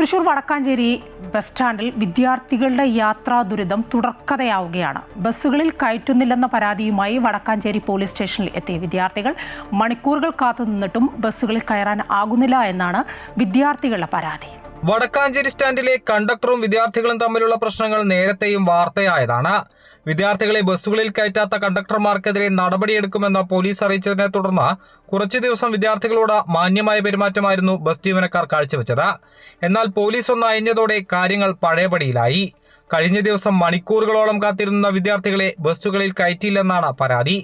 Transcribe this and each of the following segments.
Thrissur Vadakkanchery bus സ്റ്റാൻഡിൽ വിദ്യാർത്ഥികളുടെ യാത്രാ ദുരിതം തുടർക്കഥയാവുകയാണ്. ബസ്സുകളിൽ കയറ്റുന്നില്ലെന്ന പരാതിയുമായി വടക്കാഞ്ചേരി പോലീസ് സ്റ്റേഷനിൽ എത്തിയ വിദ്യാർത്ഥികൾ മണിക്കൂറുകൾ കാത്തുനിന്നിട്ടും ബസ്സുകളിൽ കയറാൻ ആകുന്നില്ല എന്നാണ് വിദ്യാർത്ഥികളുടെ പരാതി. വടക്കാഞ്ചേരി സ്റ്റാൻഡിലെ കണ്ടക്ടറും വിദ്യാർത്ഥികളും തമ്മിലുള്ള പ്രശ്നങ്ങൾ നേരത്തെയും വാർത്തയായതാണ്. വിദ്യാർത്ഥികളെ ബസ്സുകളിൽ കയറ്റാത്ത കണ്ടക്ടർമാർക്കെതിരെ നടപടിയെടുക്കുമെന്ന് പോലീസ് അറിയിച്ചതിനെ തുടർന്ന് കുറച്ചു ദിവസം വിദ്യാർത്ഥികളോട് മാന്യമായ പെരുമാറ്റമായിരുന്നു ബസ് ജീവനക്കാർ കാഴ്ചവെച്ചത്. എന്നാൽ പോലീസ് ഒന്ന് അയഞ്ഞതോടെ കാര്യങ്ങൾ പഴയപടിയിലായി. കഴിഞ്ഞ ദിവസം മണിക്കൂറുകളോളം കാത്തിരുന്ന വിദ്യാർത്ഥികളെ ബസ്സുകളിൽ കയറ്റിയില്ലെന്നാണ് പരാതി.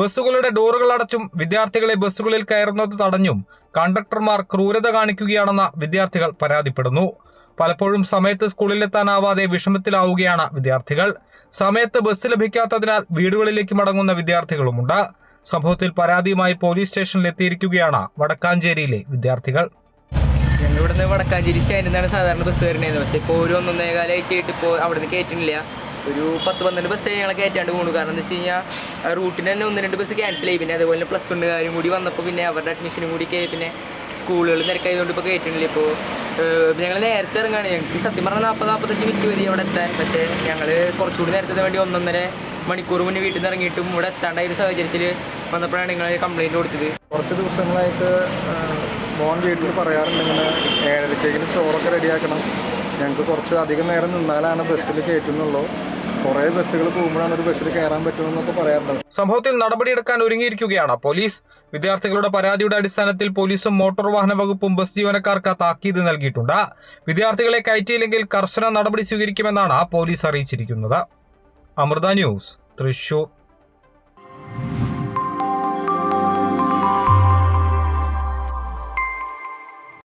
ബസ്സുകളുടെ ഡോറുകൾ അടച്ചും വിദ്യാർത്ഥികളെ ബസ്സുകളിൽ കയറുന്നത് തടഞ്ഞും കണ്ടക്ടർമാർ ക്രൂരത കാണിക്കുകയാണെന്ന് വിദ്യാർത്ഥികൾ പരാതിപ്പെടുന്നു. പലപ്പോഴും സമയത്ത് സ്കൂളിലെത്താനാവാതെ വിഷമത്തിലാവുകയാണ് വിദ്യാർത്ഥികൾ. സമയത്ത് ബസ് ലഭിക്കാത്തതിനാൽ വീടുകളിലേക്ക് മടങ്ങുന്ന വിദ്യാർത്ഥികളുമുണ്ട്. സംഭവത്തിൽ പരാതിയുമായി പോലീസ് സ്റ്റേഷനിൽ എത്തിയിരിക്കുകയാണ് വടക്കാഞ്ചേരിയിലെ വിദ്യാർത്ഥികൾ. ഞങ്ങളിവിടുന്ന് വടക്കാഞ്ചേരി സ്റ്റാൻഡിൽ നിന്നാണ് സാധാരണ ബസ് കയറുന്നത്. പക്ഷേ ഇപ്പോൾ ഒരു 1.5 കാലമായിട്ട് ഇപ്പോൾ അവിടെ നിന്ന് കയറ്റുന്നില്ല. ഒരു 10-12 ബസ് ഞങ്ങളെ കയറ്റാണ്ട് പോകുന്നു. കാരണം എന്താ വെച്ച് കഴിഞ്ഞാൽ റൂട്ടിന് തന്നെ 1-2 ബസ് ക്യാൻസലായി. പിന്നെ അതുപോലെ +1 കാര്യം കൂടി വന്നപ്പോൾ പിന്നെ അവരുടെ അഡ്മിഷനും കൂടി പിന്നെ സ്കൂളുകൾ തിരക്കായതുകൊണ്ട് ഇപ്പോൾ കയറ്റുന്നില്ല. ഇപ്പോൾ ഞങ്ങൾ നേരത്തെ ഇറങ്ങുകയാണ്. ഞങ്ങൾക്ക് സത്യം പറഞ്ഞാൽ 40-45 മിനിറ്റ് വരെ അവിടെ എത്താൻ. പക്ഷേ ഞങ്ങൾ കുറച്ചുകൂടി നേരത്തെ വേണ്ടി 1.5 മണിക്കൂർ മുന്നേ വീട്ടിൽ നിന്ന് ഇറങ്ങിയിട്ടും ഇവിടെ എത്താണ്ടായ ഒരു സാഹചര്യത്തിൽ വന്നപ്പോഴാണ് നിങ്ങൾ കംപ്ലയിൻറ്റ് കൊടുത്തത്. കുറച്ച് ദിവസങ്ങളായിട്ട് മോൻ വീട്ടിൽ പറയാറുണ്ട്, ഇങ്ങനെ 7:30 ചോറൊക്കെ റെഡിയാക്കണം, ഞങ്ങൾക്ക് കുറച്ച് അധികം നേരം നിന്നാലാണ് ബസ്സിൽ കയറ്റുന്നുള്ളൂ, കുറേ ബസ്സുകൾ പോകുമ്പോഴാണ് ഒരു ബസ്സിൽ കയറാൻ പറ്റുമെന്നൊക്കെ പറയാറുണ്ട്. സംഭവത്തിൽ നടപടിയെടുക്കാൻ ഒരുങ്ങിയിരിക്കുകയാണ് പോലീസ്. വിദ്യാർത്ഥികളുടെ പരാതിയുടെ അടിസ്ഥാനത്തിൽ പോലീസും മോട്ടോർ വാഹന വകുപ്പും ബസ് ജീവനക്കാർക്ക് താക്കീത് നൽകിയിട്ടുണ്ട്. വിദ്യാർത്ഥികളെ കയറ്റിയില്ലെങ്കിൽ കർശന നടപടി സ്വീകരിക്കുമെന്നാണ് പോലീസ് അറിയിച്ചിരിക്കുന്നത്. അമൃത ന്യൂസ്, തൃശൂർ.